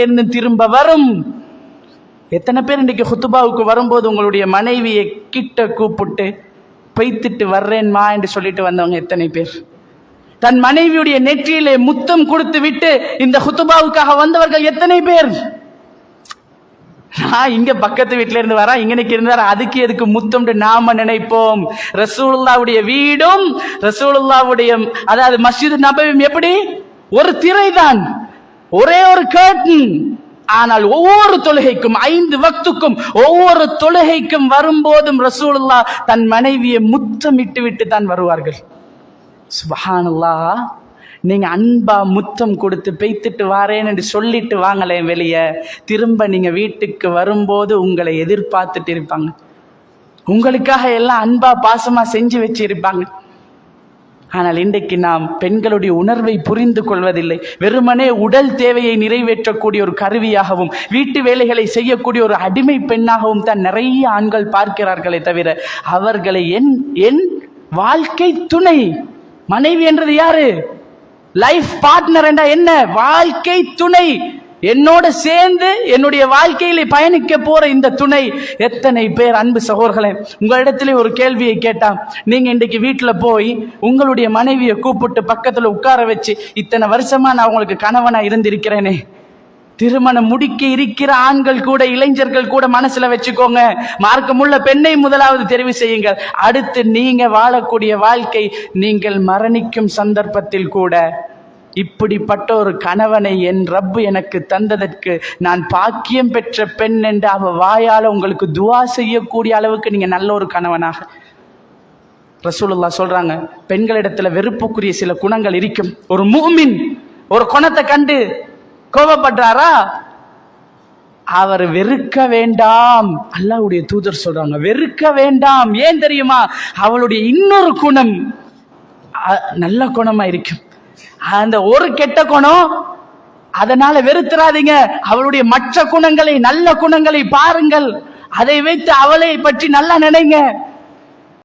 இருந்து திரும்ப வரும். எத்தனை பேர் இன்னைக்கு ஹுத்துபாவுக்கு வரும்போது உங்களுடைய மனைவியை கிட்ட கூப்பிட்டு பெய்த்துட்டு வர்றேன்மா என்று சொல்லிட்டு வந்தவங்க எத்தனை பேர்? தன் மனைவியுடைய நெற்றியிலே முத்தம் கொடுத்து விட்டு இந்த ஹுத்துபாவுக்காக வந்தவர்கள் எத்தனை பேர்? நான் இங்க பக்கத்து வீட்டுல இருந்து வரா, இங்கனைக்கு இருந்தார், அதுக்கு எதுக்கு முத்தம் நாம நினைப்போம். ரசூலுல்லாவுடைய வீடும் ரசூலுல்லாவுடைய அதாவது மஸ்ஜித் நபவியும் எப்படி ஒரு திரைதான், ஒரே ஒரு கர்டன். ஆனால் ஒவ்வொரு தொழுகைக்கும் 5 வக்துக்கும் ஒவ்வொரு தொழுகைக்கும் வரும்போதும் ரசூலுல்லாஹ் தன் மனைவியை முத்தமிட்டு விட்டு தான் வருவார்கள். சுப்ஹானல்லாஹ். நீங்க அன்பா முத்தம் கொடுத்து பெய்த்துட்டு வாரேன் என்று சொல்லிட்டு வாங்களேன் வெளியே, திரும்ப நீங்க வீட்டுக்கு வரும்போது உங்களை எதிர்பார்த்துட்டு இருப்பாங்க. உங்களுக்காக எல்லாம் அன்பா பாசமா செஞ்சு வச்சு இருப்பாங்க. ஆனால் இன்றைக்கு நாம் பெண்களுடைய உணர்வை புரிந்து கொள்வதில்லை. வெறுமனே உடல் தேவையை நிறைவேற்றக்கூடிய ஒரு கருவியாகவும் வீட்டு வேலைகளை செய்யக்கூடிய ஒரு அடிமை பெண்ணாகவும் தான் நிறைய ஆண்கள் பார்க்கிறார்களே தவிர அவர்களை என் வாழ்க்கை துணை மனைவி என்றது யாரு? லைஃப் பார்ட்னர் என்றா என்ன? வாழ்க்கை துணை, என்னோட சேர்ந்து என்னுடைய வாழ்க்கையில பயணிக்க போற இந்த துணை. எத்தனை பேர் அன்பு சகோதரர்களே, உங்களிடத்திலே ஒரு கேள்வியை கேட்டா, நீங்க இன்றைக்கு வீட்டுல போய் உங்களுடைய மனைவியை கூப்பிட்டு பக்கத்துல உட்கார வச்சு, இத்தனை வருஷமா நான் உங்களுக்கு கணவனா இருந்திருக்கிறேனே, திருமணம் முடிக்க இருக்கிற ஆண்கள் கூட இளைஞர்கள் கூட மனசுல வச்சுக்கோங்க, மார்க்கமுள்ள பெண்ணை முதலாவது தெரிவு செய்யுங்கள். அடுத்து நீங்க வாழக்கூடிய வாழ்க்கை, நீங்கள் மரணிக்கும் சந்தர்ப்பத்தில் கூட இப்படிப்பட்ட ஒரு கணவனை என் ரப்பு எனக்கு தந்ததற்கு நான் பாக்கியம் பெற்ற பெண் என்று அவ வாயால உங்களுக்கு துவா செய்யக்கூடிய அளவுக்கு நீங்க நல்ல ஒரு கணவனாக. ரசூலுல்லாஹ் சொல்றாங்க, பெண்களிடத்துல வெறுப்புக்குரிய சில குணங்கள் இருக்கும். ஒரு மூமின் ஒரு குணத்தை கண்டு கோபப்படுறாரா, அவர் வெறுக்க வேண்டாம். அல்லாஹ்வுடைய தூதர் சொல்றாங்க, வெறுக்க வேண்டாம். ஏன் தெரியுமா? அவளுடைய இன்னொரு குணம் நல்ல குணமா இருக்கும். அந்த ஒரு கெட்ட குணம், அதனால வெறுத்துறாதீங்க. அவளுடைய மற்ற குணங்களை, நல்ல குணங்களை பாருங்கள். அதை வைத்து அவளை பற்றி நல்லா நினைங்க.